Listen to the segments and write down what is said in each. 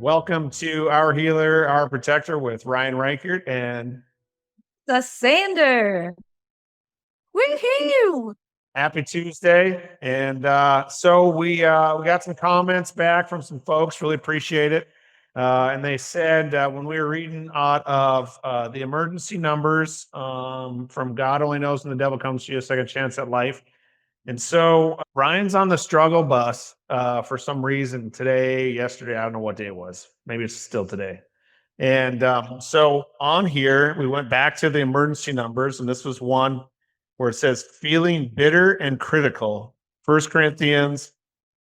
Welcome to Our Healer, Our Protector with Ryan Reichert and The Sander. Woohoo! happy Tuesday. And we got some comments back from some folks. Really appreciate it. And they said when we were reading out of the emergency numbers from God Only Knows When the Devil Comes to You, Second Chance at Life. And so Ryan's on the struggle bus for some reason today, yesterday. I don't know what day it was. Maybe it's still today. And so on here, we went back to the emergency numbers, and this was one where it says feeling bitter and critical. 1 Corinthians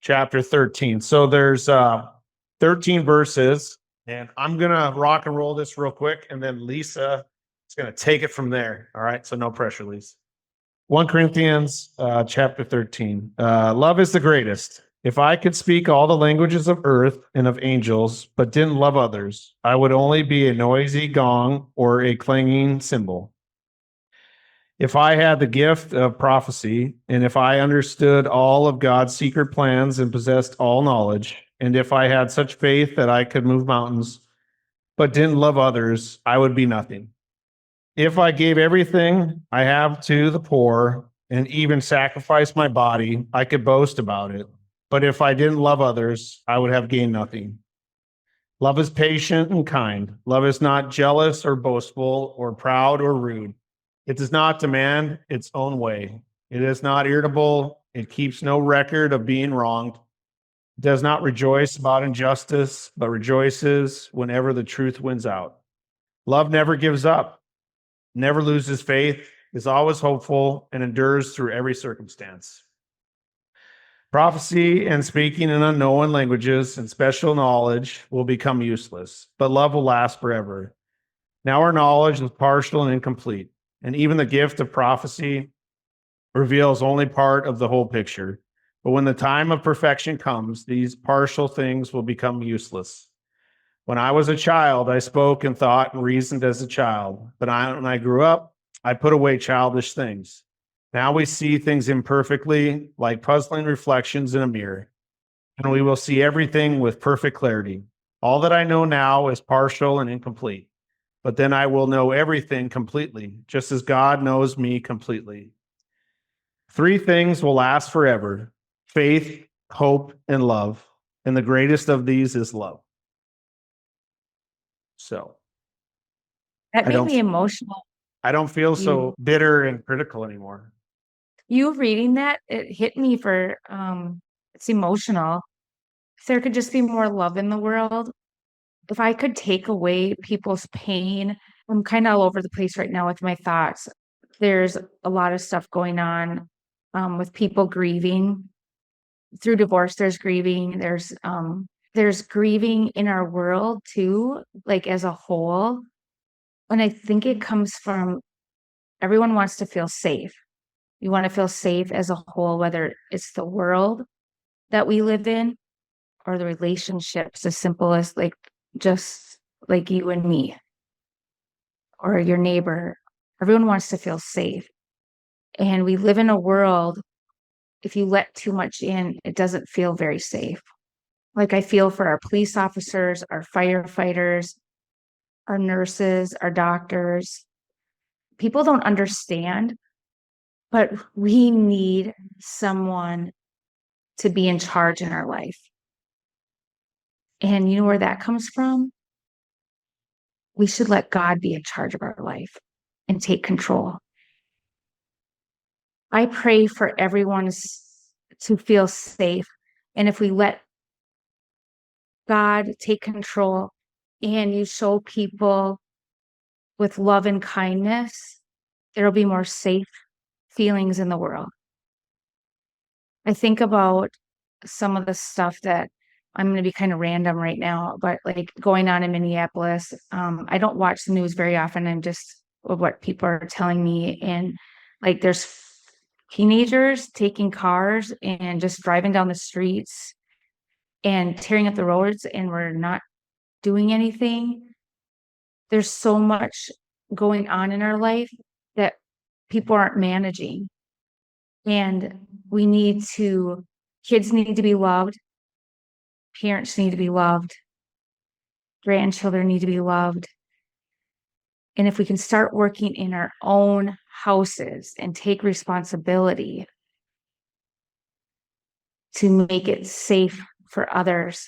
chapter 13. So there's 13 verses, and I'm going to rock and roll this real quick, and then Lisa is going to take it from there. All right, so no pressure, Lisa. 1 Corinthians chapter 13. Love is the greatest. If I could speak all the languages of earth and of angels, but didn't love others, I would only be a noisy gong or a clanging cymbal. If I had the gift of prophecy, and if I understood all of God's secret plans and possessed all knowledge, and if I had such faith that I could move mountains, but didn't love others, I would be nothing. If I gave everything I have to the poor and even sacrificed my body, I could boast about it. But if I didn't love others, I would have gained nothing. Love is patient and kind. Love is not jealous or boastful or proud or rude. It does not demand its own way. It is not irritable. It keeps no record of being wronged. It does not rejoice about injustice, but rejoices whenever the truth wins out. Love never gives up, never loses faith, is always hopeful, and endures through every circumstance. Prophecy and speaking in unknown languages and special knowledge will become useless, but love will last forever. Now our knowledge is partial and incomplete, and even the gift of prophecy reveals only part of the whole picture. But when the time of perfection comes, these partial things will become useless. When I was a child, I spoke and thought and reasoned as a child. But when I grew up, I put away childish things. Now we see things imperfectly, like puzzling reflections in a mirror. And we will see everything with perfect clarity. All that I know now is partial and incomplete. But then I will know everything completely, just as God knows me completely. 3 things will last forever: faith, hope, and love. And the greatest of these is love. So That made me emotional. I don't feel so bitter and critical anymore. You reading that, it hit me for it's emotional. If there could just be more love in the world, if I could take away people's pain. I'm kind of all over the place right now with my thoughts. There's a lot of stuff going on with people grieving. Through divorce, there's grieving. There's grieving in our world too, like as a whole. And I think it comes from everyone wants to feel safe. You want to feel safe as a whole, whether it's the world that we live in or the relationships, as simple as like just like you and me or your neighbor. Everyone wants to feel safe. And we live in a world, if you let too much in, it doesn't feel very safe. Like I feel for our police officers, our firefighters, our nurses, our doctors. People don't understand, but we need someone to be in charge in our life. And you know where that comes from? We should let God be in charge of our life and take control. I pray for everyone to feel safe. And if we let God take control and you show people with love and kindness, there will be more safe feelings in the world. I think about some of the stuff that I'm going to be kind of random right now, but like going on in Minneapolis. I don't watch the news very often. I'm just what people are telling me. And like there's teenagers taking cars and just driving down the streets and tearing up the roads, and we're not doing anything. There's so much going on in our life that people aren't managing. And kids need to be loved. Parents need to be loved. grandchildren need to be loved. And if we can start working in our own houses and take responsibility to make it safe for others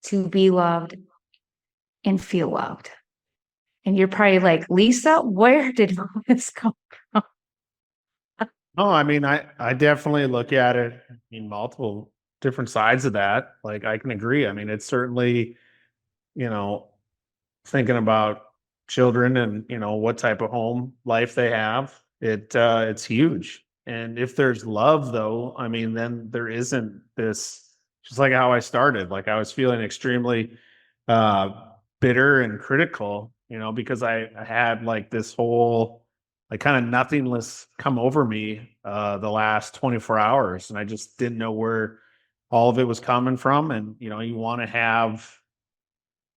to be loved and feel loved. And you're probably like, Lisa, where did all this come from? No, I mean, I definitely look at it in multiple different sides of that. Like, I can agree. I mean, it's certainly, you know, thinking about children and, what type of home life they have, it's huge. And if there's love though, I mean, then there isn't this, just like how I started. Like, I was feeling extremely uh bitter and critical, because I had like this whole like kind of nothingness come over me the last 24 hours, and I just didn't know where all of it was coming from. And you want to have,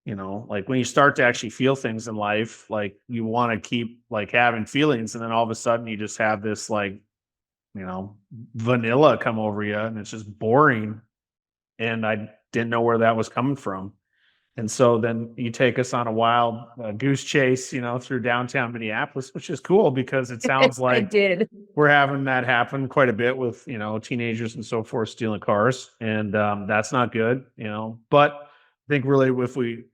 like when you start to actually feel things in life, like you want to keep like having feelings, and then all of a sudden you just have this like, vanilla come over you, and it's just boring. And I didn't know where that was coming from. And so then you take us on a wild goose chase, through downtown Minneapolis, which is cool because it sounds I like did. we're having that happen quite a bit with, teenagers and so forth stealing cars. And that's not good, But I think really if we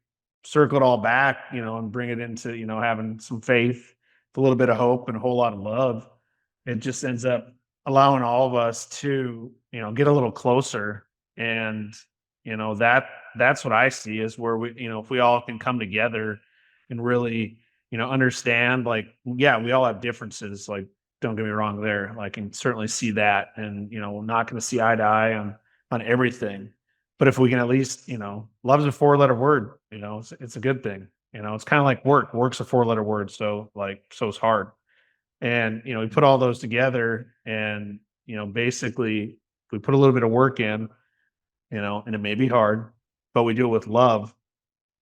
circle it all back, and bring it into, having some faith, a little bit of hope and a whole lot of love, it just ends up allowing all of us to, get a little closer. And, that's what I see is where we, if we all can come together and really, understand, like, yeah, we all have differences. Like, don't get me wrong there. Like, I can certainly see that. And, we're not going to see eye to eye on everything. But if we can at least, love's a 4-letter word, it's a good thing. It's kind of like work. Work's a 4-letter word. So like, so it's hard. And, we put all those together and, basically we put a little bit of work in, and it may be hard, but we do it with love.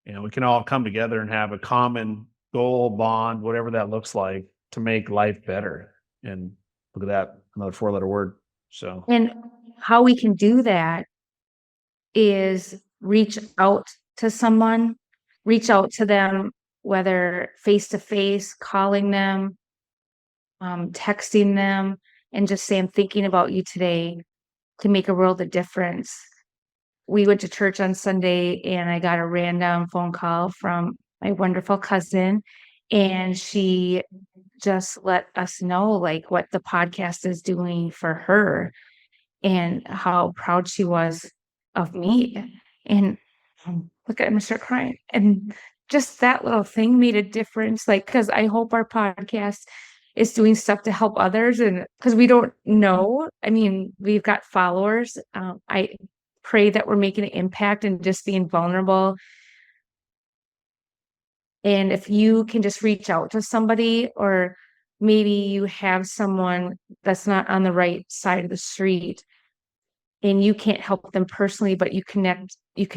We can all come together and have a common goal, bond, whatever that looks like, to make life better. And look at that, another 4-letter word. So, And how we can do that is reach out to someone, reach out to them, whether face to face, calling them, texting them, and just say, I'm thinking about you today, can make a world of difference. We went to church on Sunday and I got a random phone call from my wonderful cousin, and she just let us know like what the podcast is doing for her and how proud she was of me. And look at him start crying. And just that little thing made a difference. Like, because I hope our podcast is doing stuff to help others. And because we don't know, I mean, we've got followers. I pray that we're making an impact and just being vulnerable. And if you can just reach out to somebody, or maybe you have someone that's not on the right side of the street and you can't help them personally, but you can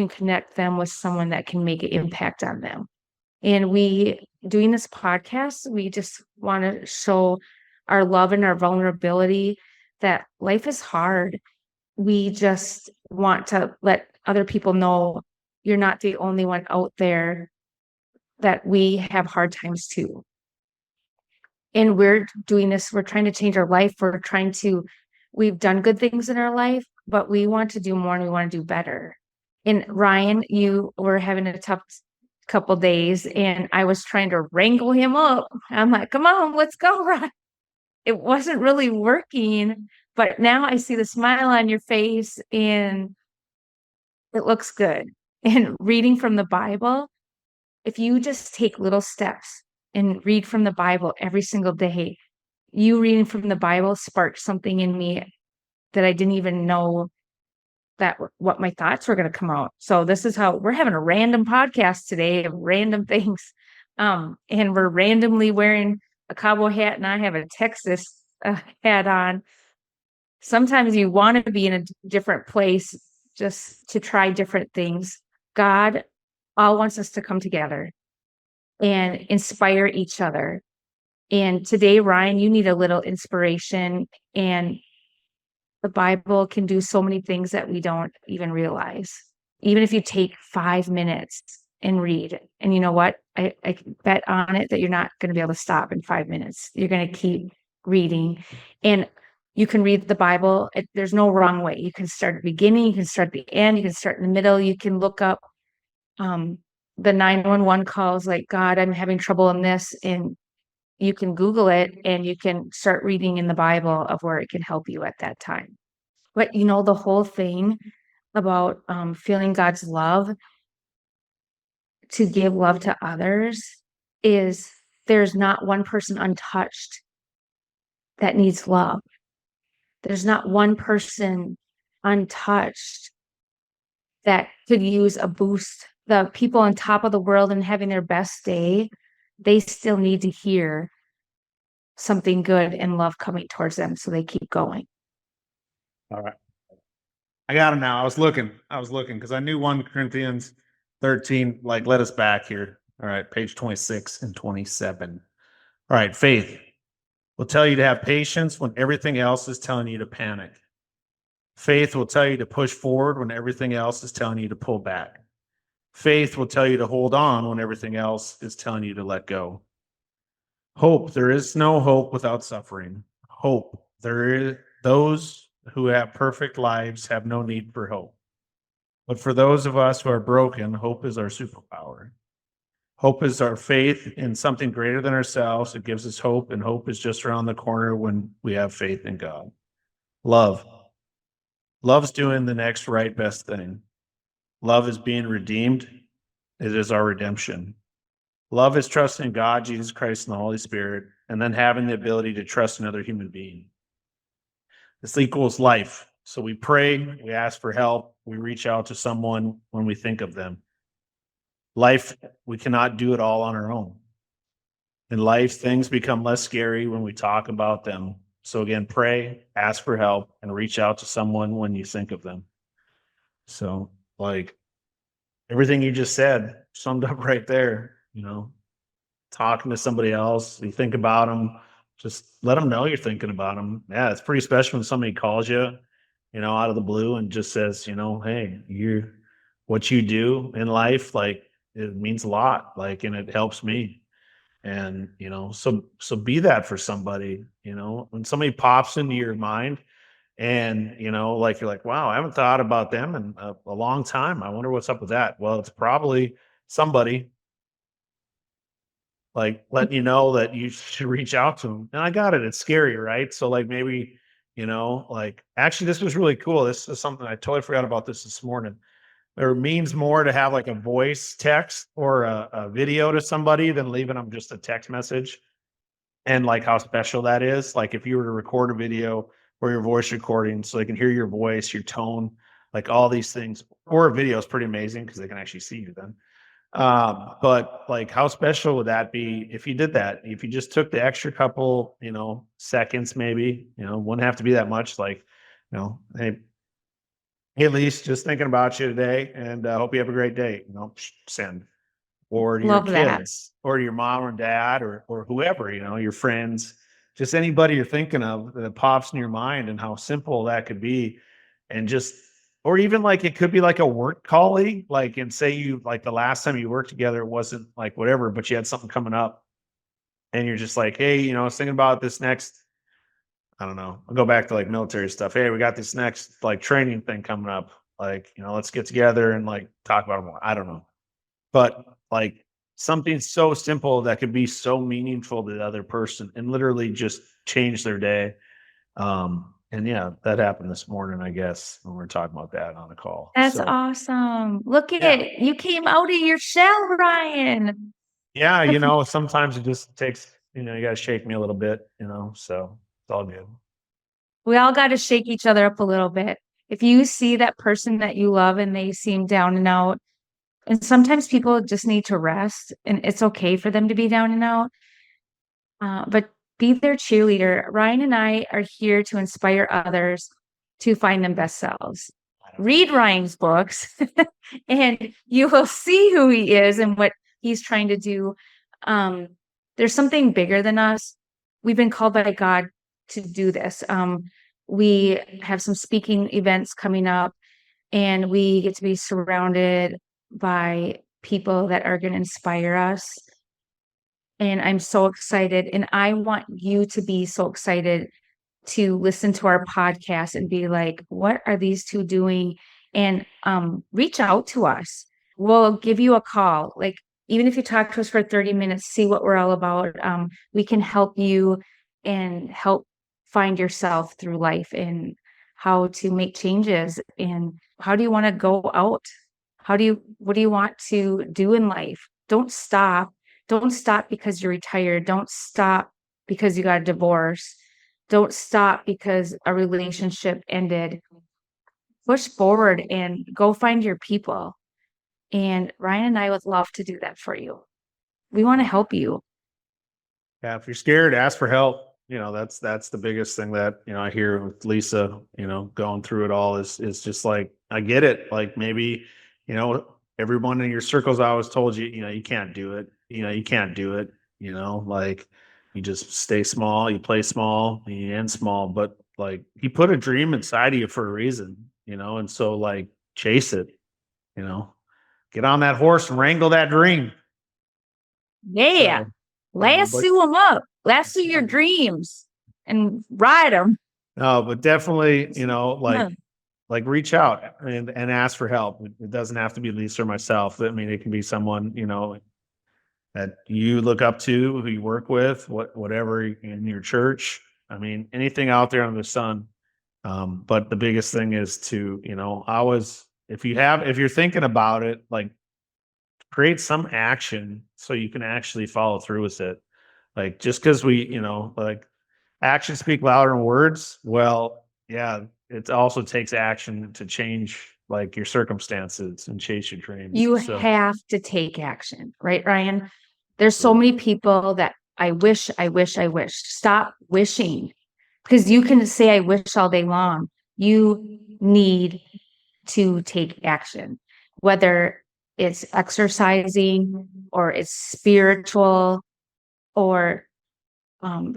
connect them with someone that can make an impact on them. And we doing this podcast, we just want to show our love and our vulnerability that life is hard. We just want to let other people know you're not the only one out there, that we have hard times too. And we're doing this, we're trying to change our life. We've done good things in our life, but we want to do more and we want to do better. And Ryan, you were having a tough couple days and I was trying to wrangle him up. I'm like, come on, let's go, Ryan. It wasn't really working, but now I see the smile on your face and it looks good. And reading from the Bible, if you just take little steps and read from the Bible every single day, you reading from the Bible sparked something in me that I didn't even know that what my thoughts were going to come out. So this is how we're having a random podcast today of random things. And we're randomly wearing a cowboy hat and I have a Texas hat on. Sometimes you want to be in a different place just to try different things. God all wants us to come together and inspire each other. And today, Ryan, you need a little inspiration, and the Bible can do so many things that we don't even realize. Even if you take 5 minutes and read. And you know what? I bet on it that you're not going to be able to stop in 5 minutes. You're going to keep reading. And you can read the Bible. There's no wrong way. You can start at the beginning, you can start at the end, you can start in the middle. You can look up the 911 calls, like, God, I'm having trouble in this. And you can Google it and you can start reading in the Bible of where it can help you at that time. But the whole thing about feeling God's love to give love to others is there's not one person untouched that needs love. There's not one person untouched that could use a boost. The people on top of the world and having their best day, they still need to hear something good and love coming towards them so they keep going. All right. I got him now. I was looking because I knew 1 Corinthians 13, like, led us back here. All right, page 26 and 27. All right, faith will tell you to have patience when everything else is telling you to panic. Faith will tell you to push forward when everything else is telling you to pull back. Faith will tell you to hold on when everything else is telling you to let go. Hope, there is no hope without suffering. Hope, there is those who have perfect lives have no need for hope. But for those of us who are broken, hope is our superpower. Hope is our faith in something greater than ourselves. It gives us hope, and hope is just around the corner when we have faith in God. Love. Love's doing the next right best thing. Love is being redeemed. It is our redemption. Love is trusting God, Jesus Christ, and the Holy Spirit, and then having the ability to trust another human being. This equals life. So we pray, we ask for help, we reach out to someone when we think of them. Life, we cannot do it all on our own. In life, things become less scary when we talk about them. So again, pray, ask for help, and reach out to someone when you think of them. So, like, everything you just said summed up right there, talking to somebody else, you think about them, just let them know you're thinking about them. Yeah, it's pretty special when somebody calls you, out of the blue and just says, hey, what you do in life, like, it means a lot, like, and it helps me. And, so be that for somebody, when somebody pops into your mind and, like, you're like, wow, I haven't thought about them in a long time. I wonder what's up with that. Well, it's probably somebody, like, letting you know that you should reach out to them. And I got it. It's scary, right? So, like, maybe, like, actually, this was really cool. This is something I totally forgot about this morning. There means more to have, like, a voice text or a video to somebody than leaving them just a text message. And, like, how special that is. Like, if you were to record a video or your voice recording so they can hear your voice, your tone, like, all these things, or a video is pretty amazing because they can actually see you then. But, like, how special would that be if you did that? If you just took the extra couple, seconds, maybe, wouldn't have to be that much. Like, hey, Lise, just thinking about you today, and hope you have a great day. Send. Or to your Love that. kids, or to your mom or dad, or whoever, your friends, just anybody you're thinking of that pops in your mind, and how simple that could be. And just, or even, like, it could be like a work colleague, like, and say you, like, the last time you worked together, it wasn't like whatever, but you had something coming up, and you're just like, hey, I was thinking about this next, I don't know, I'll go back to, like, military stuff. Hey, we got this next, like, training thing coming up. Like, let's get together and, like, talk about it more. I don't know. But, like, something so simple that could be so meaningful to the other person and literally just change their day. And yeah, that happened this morning, I guess, when we are talking about that on the call. That's So awesome. Look at yeah. it. You came out of your shell, Ryan. Yeah, sometimes it just takes, you gotta shake me a little bit, so it's all good. We all got to shake each other up a little bit. If you see that person that you love and they seem down and out, and sometimes people just need to rest, and it's okay for them to be down and out. But be their cheerleader. Ryan and I are here to inspire others to find them best selves. Read Ryan's books, and you will see who he is and what he's trying to do. There's something bigger than us. We've been called by God to do this. We have some speaking events coming up, and we get to be surrounded by people that are going to inspire us. And I'm so excited. And I want you to be so excited to listen to our podcast and be like, what are these two doing? And reach out to us. We'll give you a call. Like, even if you talk to us for 30 minutes, see what we're all about. We can help you and help find yourself through life and how to make changes. And how do you want to go out? What do you want to do in life? Don't stop. Don't stop because you're retired. Don't stop because you got a divorce. Don't stop because a relationship ended. Push forward and go find your people. And Ryan and I would love to do that for you. We want to help you. Yeah, if you're scared, ask for help. That's the biggest thing that, I hear with Lisa, going through it all is just like, I get it. Like maybe, everyone in your circles always told you, you can't do it. You can't do it, like you just stay small, you play small, you end small, but like he put a dream inside of you for a reason, and so like chase it, you know, get on that horse and wrangle that dream. Yeah. So, but Lasso them up. Lasso your dreams and ride them. no, but definitely, like reach out and ask for help. It doesn't have to be Lisa or myself. I mean, it can be someone, that you look up to, who you work with, whatever in your church. I mean, anything out there under the sun. But the biggest thing is to, always, if you're thinking about it, like create some action so you can actually follow through with it. Like just because like actions speak louder than words. Well, yeah, it also takes action to change like your circumstances and chase your dreams. You So have to take action, right, Ryan? There's so many people that I wish, I wish, I wish. Stop wishing because you can say, I wish all day long. You need to take action, whether it's exercising or it's spiritual or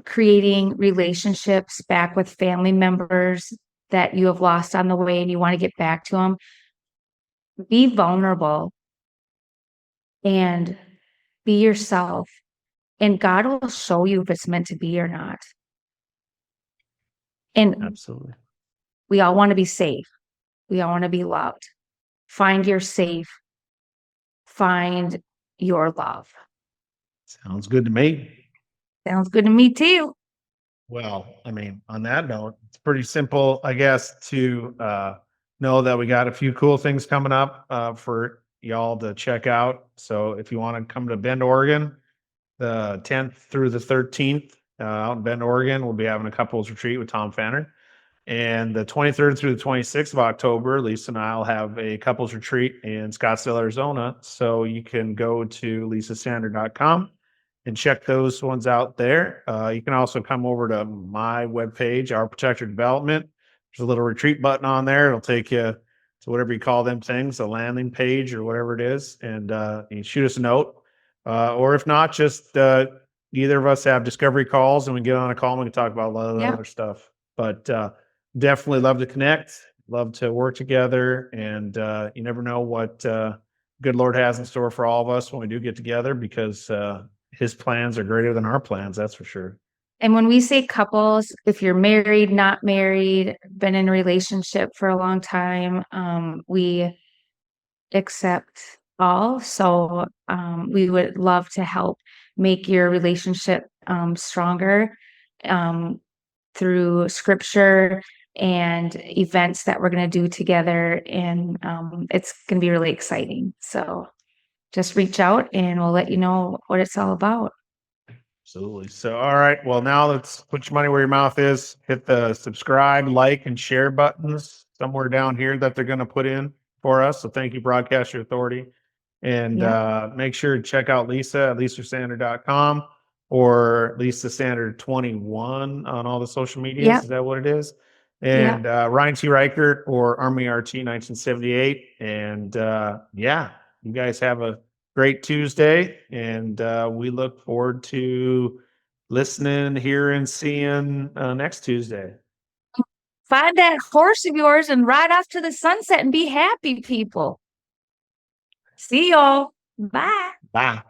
creating relationships back with family members that you have lost on the way and you want to get back to them. Be vulnerable and be yourself, and God will show you if it's meant to be or not. And absolutely. we all want to be safe. We all want to be loved. Find your safe. Find your love. Sounds good to me. Sounds good to me too. Well, I mean, on that note, it's pretty simple, I guess, to know that we got a few cool things coming up for y'all to check out. So if you want to come to Bend, Oregon, the 10th through the 13th, out in Bend, Oregon, we'll be having a couples retreat with Tom Fanner. And the 23rd through the 26th of October, Lisa and I will have a couples retreat in Scottsdale, Arizona. So you can go to lisasander.com and check those ones out there. You can also come over to my webpage, Our Protector Development. There's a little retreat button on there. It'll take you to whatever you call them things, a landing page or whatever it is. And you can shoot us a note. Or if not, just either of us have discovery calls and we get on a call and we can talk about a lot of other stuff. But definitely love to connect, love to work together. And you never know what good Lord has in store for all of us when we do get together, because his plans are greater than our plans. That's for sure. And when we say couples, if you're married, not married, been in a relationship for a long time, we accept all. So we would love to help make your relationship stronger through scripture and events that we're going to do together. And it's going to be really exciting. So just reach out and we'll let you know what it's all about. Absolutely. So, all right. Well, now let's put your money where your mouth is. Hit the subscribe, like, and share buttons somewhere down here that they're going to put in for us. So thank you, Broadcaster Authority. And make sure to check out Lisa at lisasander.com or Lisa Sander 21 on all the social medias. Yep. Is that what it is? And Ryan T. Reichert or Army RT 1978. And you guys have a great Tuesday. And we look forward to listening, hearing, seeing next Tuesday. Find that horse of yours and ride off to the sunset and be happy, people. See y'all. Bye. Bye.